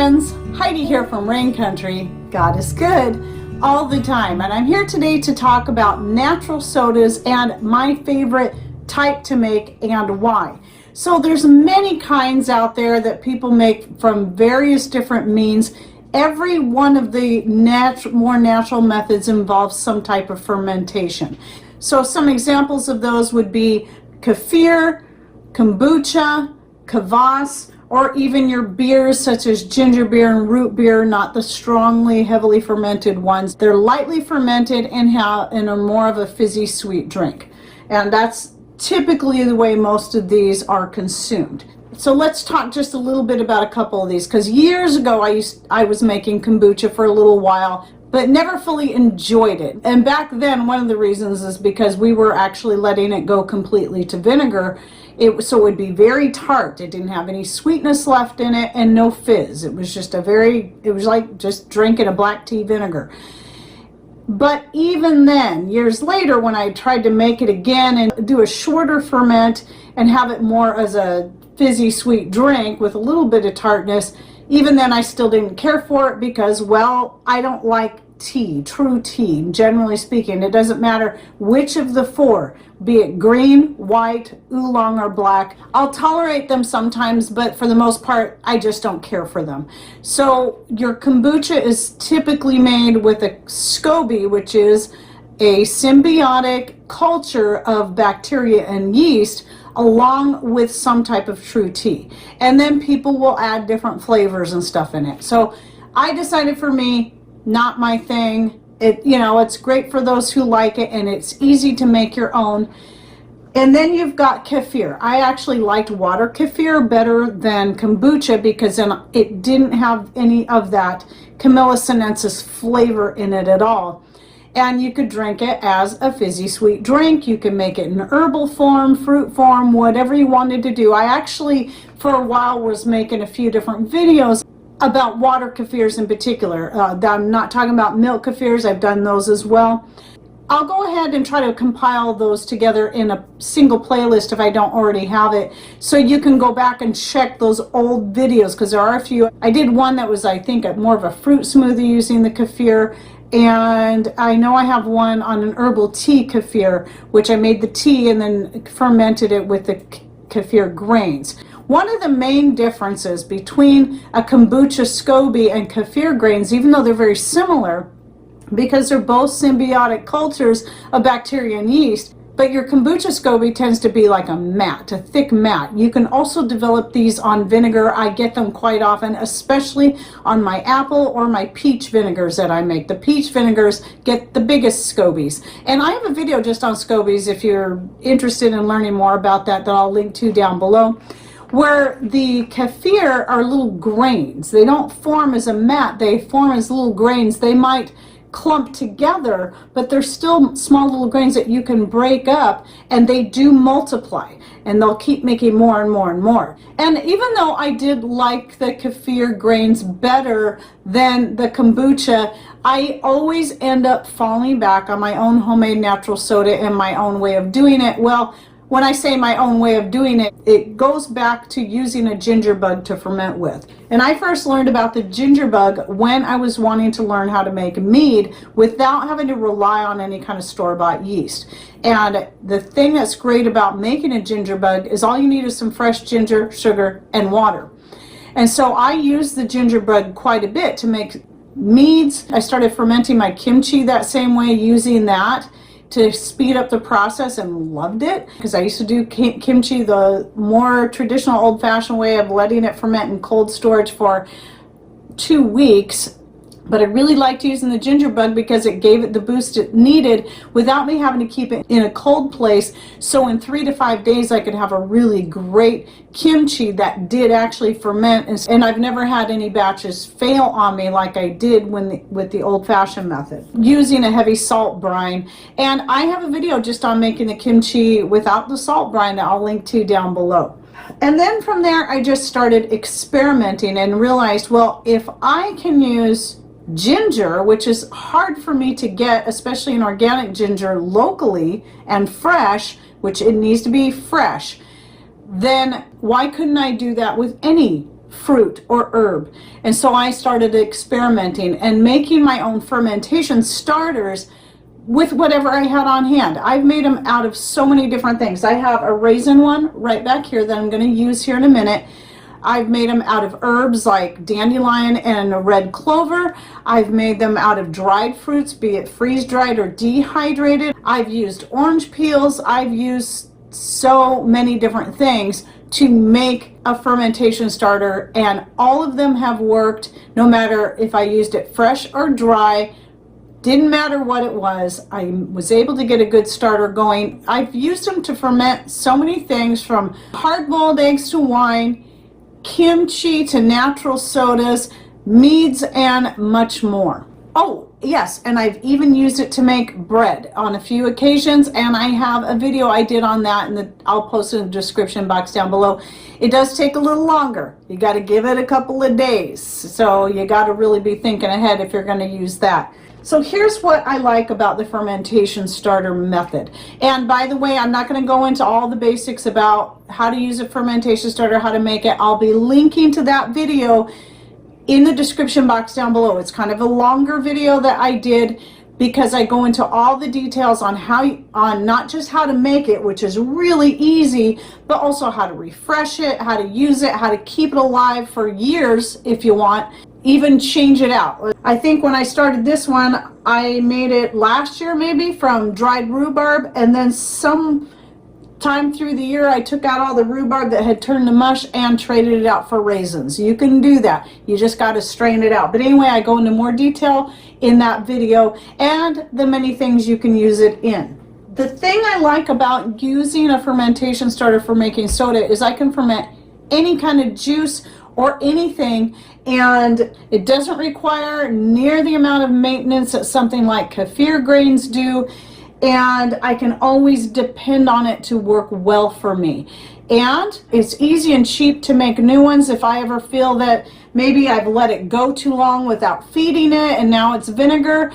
friends, Heidi here from Rain Country. God is good all the time, and I'm here today to talk about natural sodas and my favorite type to make and why. So there's many kinds out there that people make from various different means. Every one of the more natural methods involves some type of fermentation. So some examples of those would be kefir, kombucha, kvass, or even your beers such as ginger beer and root beer, not the strongly, heavily fermented ones. They're lightly fermented and are more of a fizzy sweet drink. And that's typically the way most of these are consumed. So let's talk just a little bit about a couple of these, because years ago I was making kombucha for a little while, but never fully enjoyed it. And back then, one of the reasons is because we were actually letting it go completely to vinegar. So it would be very tart. It didn't have any sweetness left in it and no fizz. It was just it was like just drinking a black tea vinegar. But even then, years later, when I tried to make it again and do a shorter ferment and have it more as a fizzy sweet drink with a little bit of tartness, even then I still didn't care for it because, well, I don't like tea, true tea, generally speaking. It doesn't matter which of the four, be it green, white, oolong, or black. I'll tolerate them sometimes, but for the most part, I just don't care for them. So your kombucha is typically made with a SCOBY, which is a symbiotic culture of bacteria and yeast, along with some type of true tea. And then people will add different flavors and stuff in it. So I decided, for me, not my thing. It's great for those who like it, and it's easy to make your own. And then you've got kefir. I actually liked water kefir better than kombucha because then it didn't have any of that Camellia sinensis flavor in it at all. And you could drink it as a fizzy sweet drink. You can make it in herbal form, fruit form, whatever you wanted to do. I actually, for a while, was making a few different videos about water kefirs in particular. I'm not talking about milk kefirs. I've done those as well. I'll go ahead and try to compile those together in a single playlist if I don't already have it, so you can go back and check those old videos, because there are a few. I did one that was, I think, more of a fruit smoothie using the kefir, and I know I have one on an herbal tea kefir, which I made the tea and then fermented it with the kefir grains. One of the main differences between a kombucha SCOBY and kefir grains, even though they're very similar, because they're both symbiotic cultures of bacteria and yeast, but your kombucha SCOBY tends to be like a mat, a thick mat. You can also develop these on vinegar. I get them quite often, especially on my apple or my peach vinegars that I make. The peach vinegars get the biggest SCOBYs. And I have a video just on SCOBYs if you're interested in learning more about that I'll link to down below, where the kefir are little grains. They don't form as a mat, they form as little grains. They might clump together, but they're still small little grains that you can break up, and they do multiply, and they'll keep making more and more and more. And even though I did like the kefir grains better than the kombucha, I always end up falling back on my own homemade natural soda and my own way of doing it. Well, when I say my own way of doing it, it goes back to using a ginger bug to ferment with. And I first learned about the ginger bug when I was wanting to learn how to make mead without having to rely on any kind of store-bought yeast. And the thing that's great about making a ginger bug is all you need is some fresh ginger, sugar, and water. And so I use the ginger bug quite a bit to make meads. I started fermenting my kimchi that same way, using that to speed up the process, and loved it, because I used to do kimchi the more traditional old-fashioned way of letting it ferment in cold storage for 2 weeks. But I really liked using the ginger bug because it gave it the boost it needed without me having to keep it in a cold place. So in 3 to 5 days I could have a really great kimchi that did actually ferment, and I've never had any batches fail on me like I did with the old-fashioned method, using a heavy salt brine. And I have a video just on making the kimchi without the salt brine that I'll link to down below. And then from there I just started experimenting and realized, well, if I can use ginger, which is hard for me to get, especially an organic ginger locally and fresh, which it needs to be fresh, then why couldn't I do that with any fruit or herb. And so I started experimenting and making my own fermentation starters with whatever I had on hand. I've made them out of so many different things. I have a raisin one right back here that I'm going to use here in a minute. I've made them out of herbs like dandelion and red clover. I've made them out of dried fruits, be it freeze-dried or dehydrated. I've used orange peels. I've used so many different things to make a fermentation starter, and all of them have worked, no matter if I used it fresh or dry. Didn't matter what it was. I was able to get a good starter going. I've used them to ferment so many things, from hard-boiled eggs to wine, kimchi to natural sodas, meads, and much more. Oh, yes, and I've even used it to make bread on a few occasions, and I have a video I did on that, and I'll post it in the description box down below. It does take a little longer. You got to give it a couple of days, so you got to really be thinking ahead if you're going to use that. So here's what I like about the fermentation starter method. And by the way, I'm not going to go into all the basics about how to use a fermentation starter, how to make it. I'll be linking to that video in the description box down below. It's kind of a longer video that I did because I go into all the details on not just how to make it, which is really easy, but also how to refresh it, how to use it, how to keep it alive for years if you want, even change it out. I think when I started this one, I made it last year maybe from dried rhubarb, and then some time through the year I took out all the rhubarb that had turned to mush and traded it out for raisins. You can do that. You just got to strain it out. But anyway, I go into more detail in that video and the many things you can use it in. The thing I like about using a fermentation starter for making soda is I can ferment any kind of juice or anything, and it doesn't require near the amount of maintenance that something like kefir grains do, and I can always depend on it to work well for me. And it's easy and cheap to make new ones. If I ever feel that maybe I've let it go too long without feeding it and now it's vinegar,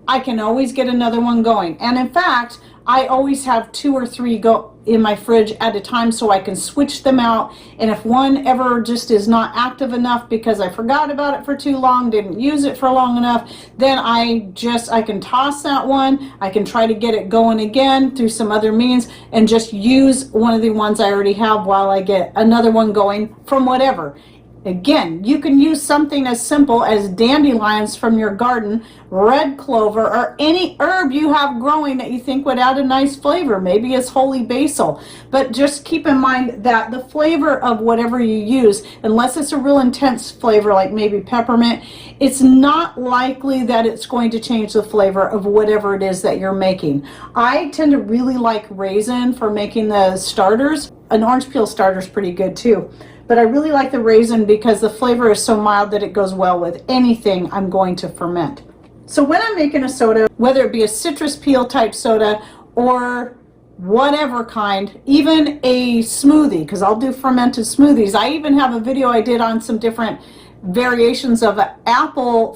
I can always get another one going. And in fact, I always have 2 or 3 go in my fridge at a time so I can switch them out. And if one ever just is not active enough because I forgot about it for too long, didn't use it for long enough, then I can toss that one. I can try to get it going again through some other means and just use one of the ones I already have while I get another one going from whatever. Again, you can use something as simple as dandelions from your garden, red clover, or any herb you have growing that you think would add a nice flavor. Maybe it's holy basil. But just keep in mind that the flavor of whatever you use, unless it's a real intense flavor like maybe peppermint, it's not likely that it's going to change the flavor of whatever it is that you're making. I tend to really like raisin for making the starters. An orange peel starter is pretty good too. But I really like the raisin because the flavor is so mild that it goes well with anything I'm going to ferment. So when I'm making a soda, whether it be a citrus peel type soda or whatever kind, even a smoothie, because I'll do fermented smoothies. I even have a video I did on some different variations of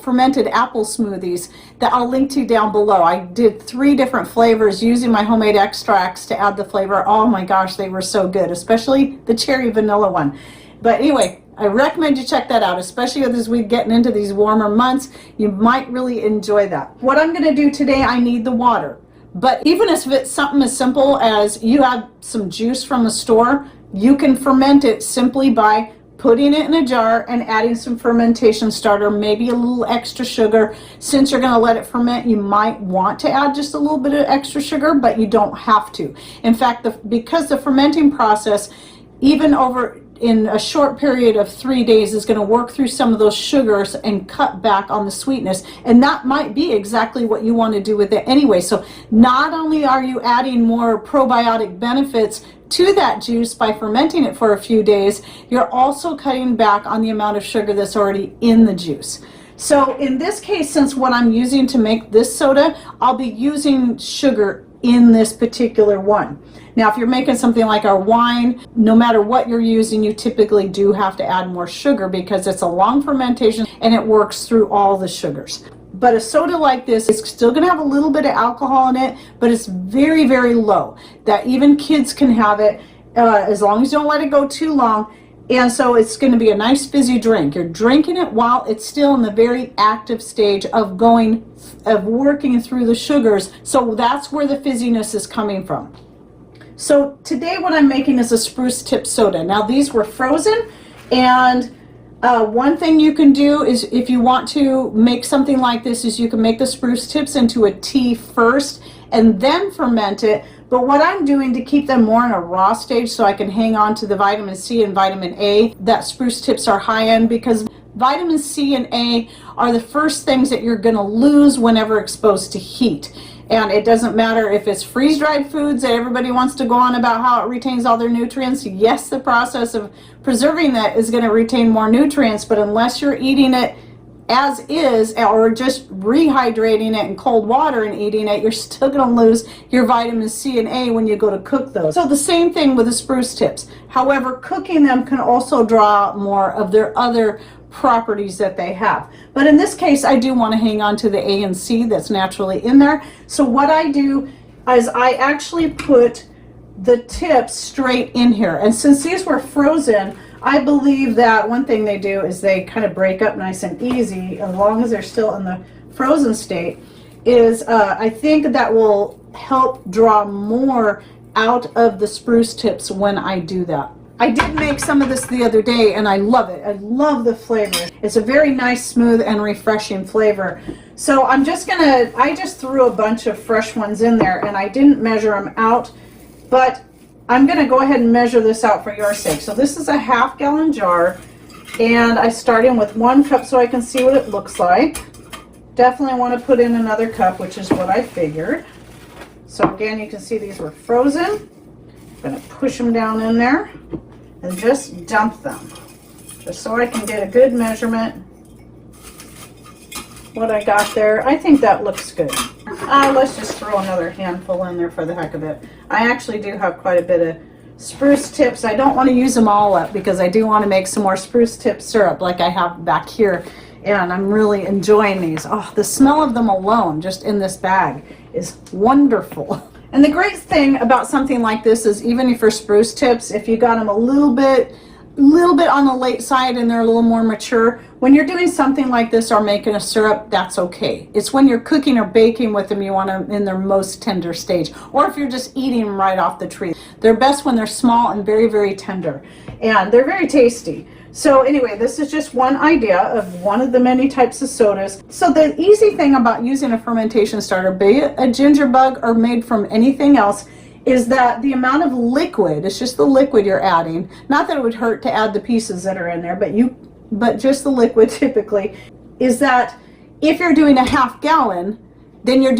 fermented apple smoothies that I'll link to down below. I did 3 different flavors using my homemade extracts to add the flavor. Oh my gosh, they were so good, especially the cherry vanilla one. But anyway, I recommend you check that out, especially as we're getting into these warmer months. You might really enjoy that. What I'm going to do today, I need the water. But even if it's something as simple as you have some juice from the store, you can ferment it simply by putting it in a jar and adding some fermentation starter, maybe a little extra sugar. Since you're going to let it ferment, you might want to add just a little bit of extra sugar, but you don't have to. In fact, because the fermenting process, even in a short period of 3 days, is going to work through some of those sugars and cut back on the sweetness. And that might be exactly what you want to do with it anyway. So not only are you adding more probiotic benefits to that juice by fermenting it for a few days, you're also cutting back on the amount of sugar that's already in the juice. So in this case, since what I'm using to make this soda, I'll be using sugar in this particular one. Now, if you're making something like our wine, no matter what you're using, you typically do have to add more sugar because it's a long fermentation and it works through all the sugars. But a soda like this is still going to have a little bit of alcohol in it, but it's very, very low, that even kids can have it as long as you don't let it go too long. And so it's going to be a nice fizzy drink. You're drinking it while it's still in the very active stage of working through the sugars. So that's where the fizziness is coming from. So today what I'm making is a spruce tip soda. Now these were frozen, and one thing you can do is, if you want to make something like this, is you can make the spruce tips into a tea first and then ferment it. But what I'm doing to keep them more in a raw stage so I can hang on to the vitamin C and vitamin A that spruce tips are high in, because vitamin C and A are the first things that you're going to lose whenever exposed to heat. And it doesn't matter if it's freeze-dried foods that everybody wants to go on about how it retains all their nutrients. Yes, the process of preserving that is going to retain more nutrients, but unless you're eating it as is, or just rehydrating it in cold water and eating it, you're still going to lose your vitamin C and A when you go to cook those. So the same thing with the spruce tips. However, cooking them can also draw out more of their other properties that they have. But in this case, I do want to hang on to the A and C that's naturally in there. So what I do is I actually put the tips straight in here. And since these were frozen, I believe that one thing they do is they kind of break up nice and easy as long as they're still in the frozen state. I think that will help draw more out of the spruce tips when I do that. I did make some of this the other day and I love it. I love the flavor. It's a very nice, smooth, and refreshing flavor. So I just threw a bunch of fresh ones in there and I didn't measure them out, but I'm going to go ahead and measure this out for your sake. So this is a half-gallon jar, and I start in with 1 cup so I can see what it looks like. Definitely want to put in another cup, which is what I figured. So again, you can see these were frozen. I'm going to push them down in there and just dump them, just so I can get a good measurement. What I got there, I think that looks good. Let's just throw another handful in there for the heck of it. I actually do have quite a bit of spruce tips. I don't want to use them all up because I do want to make some more spruce tip syrup like I have back here, and I'm really enjoying these. Oh, the smell of them alone just in this bag is wonderful. And the great thing about something like this is, even for spruce tips, if you got them a little bit on the late side and they're a little more mature, when you're doing something like this or making a syrup, that's okay. It's when you're cooking or baking with them you want them in their most tender stage, or if you're just eating them right off the tree. They're best when they're small and very, very tender, and they're very tasty. So anyway, this is just one idea of one of the many types of sodas. So the easy thing about using a fermentation starter, be it a ginger bug or made from anything else, is that the amount of liquid, it's just the liquid you're adding. Not that it would hurt to add the pieces that are in there, but just the liquid typically, is that if you're doing a half gallon, then you're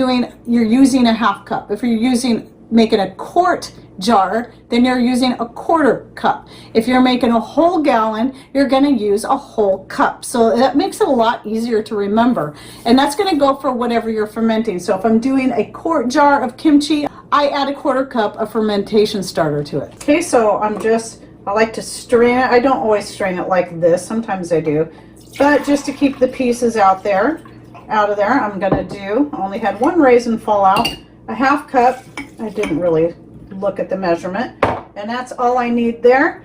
using a half cup. If you're making a quart jar, then you're using a quarter cup. If you're making a whole gallon, you're going to use a whole cup. So that makes it a lot easier to remember. And that's going to go for whatever you're fermenting. So if I'm doing a quart jar of kimchi, I add a quarter cup of fermentation starter to it. Okay, so I like to strain it. I don't always strain it like this. Sometimes I do. But just to keep the pieces out of there, I'm going to only had 1 raisin fall out, a half cup. I didn't really look at the measurement, and that's all I need there.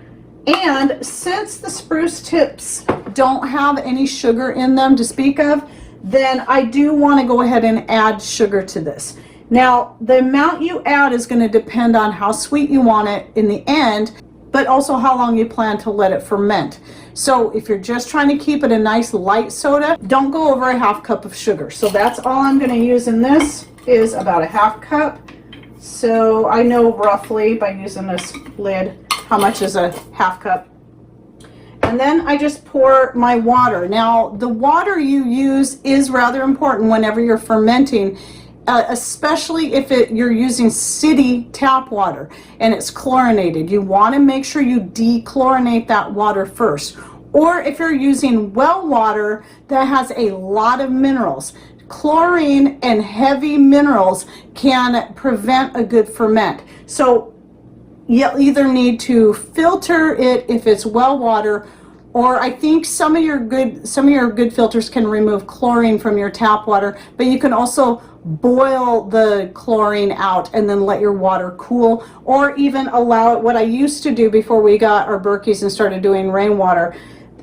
And since the spruce tips don't have any sugar in them to speak of, then I do want to go ahead and add sugar to this. Now, the amount you add is going to depend on how sweet you want it in the end, but also how long you plan to let it ferment. So if you're just trying to keep it a nice light soda, don't go over a half cup of sugar. So that's all I'm going to use in this, is about a half cup. So I know roughly by using this lid how much is a half cup. And then I just pour my water. Now, the water you use is rather important whenever you're fermenting, especially if you're using city tap water and it's chlorinated. You want to make sure you dechlorinate that water first. Or if you're using well water that has a lot of minerals, chlorine and heavy minerals can prevent a good ferment. So you'll either need to filter it if it's well water, Or I think some of your good filters can remove chlorine from your tap water, but you can also boil the chlorine out and then let your water cool, or even allow it. What I used to do before we got our Berkeys and started doing rainwater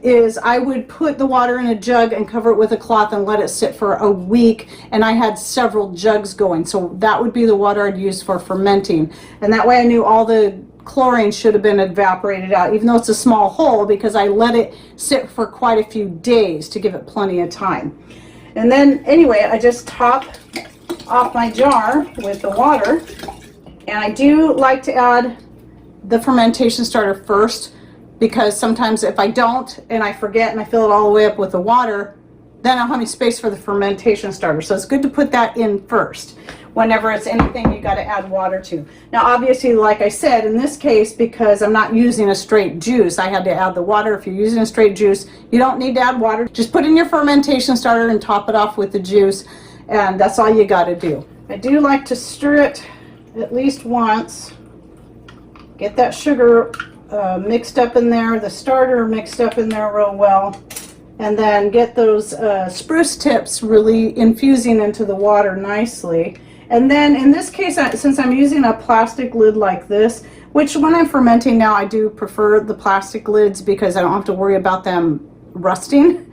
is I would put the water in a jug and cover it with a cloth and let it sit for a week, and I had several jugs going. So that would be the water I'd use for fermenting, and that way I knew all the chlorine should have been evaporated out, even though it's a small hole, because I let it sit for quite a few days to give it plenty of time. And then anyway, I just top off my jar with the water, and I do like to add the fermentation starter first, because sometimes if I don't and I forget and I fill it all the way up with the water, then I don't have any space for the fermentation starter. So it's good to put that in first. Whenever it's anything you got to add water to. Now obviously, like I said, in this case, because I'm not using a straight juice, I had to add the water. If you're using a straight juice, you don't need to add water. Just put in your fermentation starter and top it off with the juice, and that's all you got to do. I do like to stir it at least once. Get that sugar mixed up in there, the starter mixed up in there real well, and then get those spruce tips really infusing into the water nicely. And then in this case, since I'm using a plastic lid like this, which when I'm fermenting now, I do prefer the plastic lids because I don't have to worry about them rusting.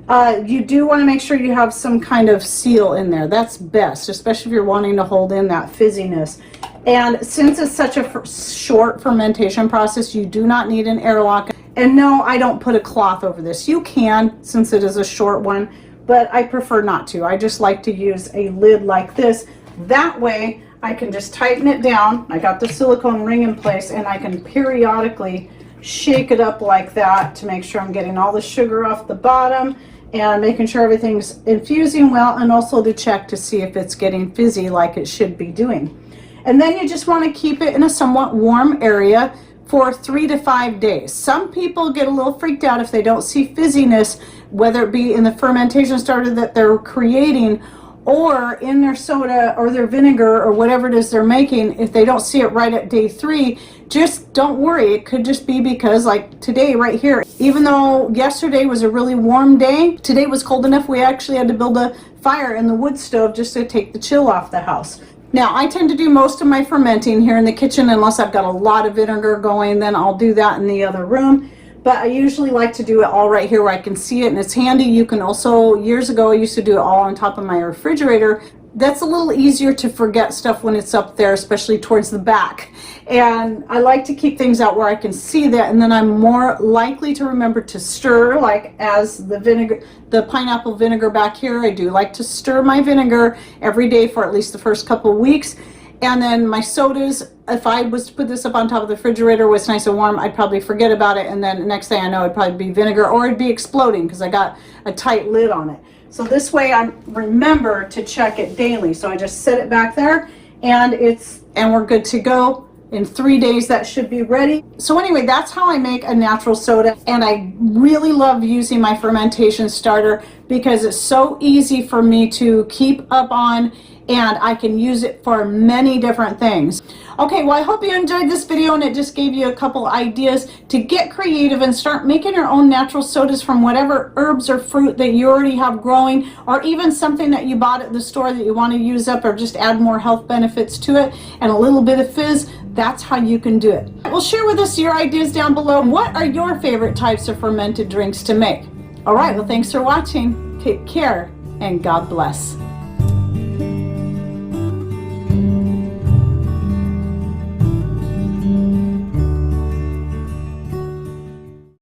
You do want to make sure you have some kind of seal in there. That's best, especially if you're wanting to hold in that fizziness. And since it's such a short fermentation process, you do not need an airlock. And no, I don't put a cloth over this. You can, since it is a short one, but I prefer not to. I just like to use a lid like this. That way I can just tighten it down. I got the silicone ring in place, and I can periodically shake it up like that to make sure I'm getting all the sugar off the bottom and making sure everything's infusing well, and also to check to see if it's getting fizzy like it should be doing. And then you just want to keep it in a somewhat warm area for 3 to 5 days. Some people get a little freaked out if they don't see fizziness, whether it be in the fermentation starter that they're creating or in their soda or their vinegar or whatever it is they're making. If they don't see it right at day 3, just don't worry. It could just be because, like today right here, even though yesterday was a really warm day, today was cold enough we actually had to build a fire in the wood stove just to take the chill off the house. Now, I tend to do most of my fermenting here in the kitchen unless I've got a lot of vinegar going, then I'll do that in the other room. But I usually like to do it all right here where I can see it, and it's handy. You can also, years ago, I used to do it all on top of my refrigerator. That's a little easier to forget stuff when it's up there, especially towards the back. And I like to keep things out where I can see that, and then I'm more likely to remember to stir, like as the vinegar, the pineapple vinegar back here, I do like to stir my vinegar every day for at least the first couple of weeks. And then my sodas, if I was to put this up on top of the refrigerator where it's nice and warm, I'd probably forget about it, and then the next thing I know, it'd probably be vinegar, or it'd be exploding because I got a tight lid on it. So this way I remember to check it daily. So I just set it back there, and we're good to go. In 3 days that should be ready. So anyway, that's how I make a natural soda, and I really love using my fermentation starter because it's so easy for me to keep up on, and I can use it for many different things. Okay, well, I hope you enjoyed this video and it just gave you a couple ideas to get creative and start making your own natural sodas from whatever herbs or fruit that you already have growing, or even something that you bought at the store that you want to use up or just add more health benefits to it and a little bit of fizz. That's how you can do it. Well, share with us your ideas down below. What are your favorite types of fermented drinks to make? All right, well, thanks for watching. Take care and God bless.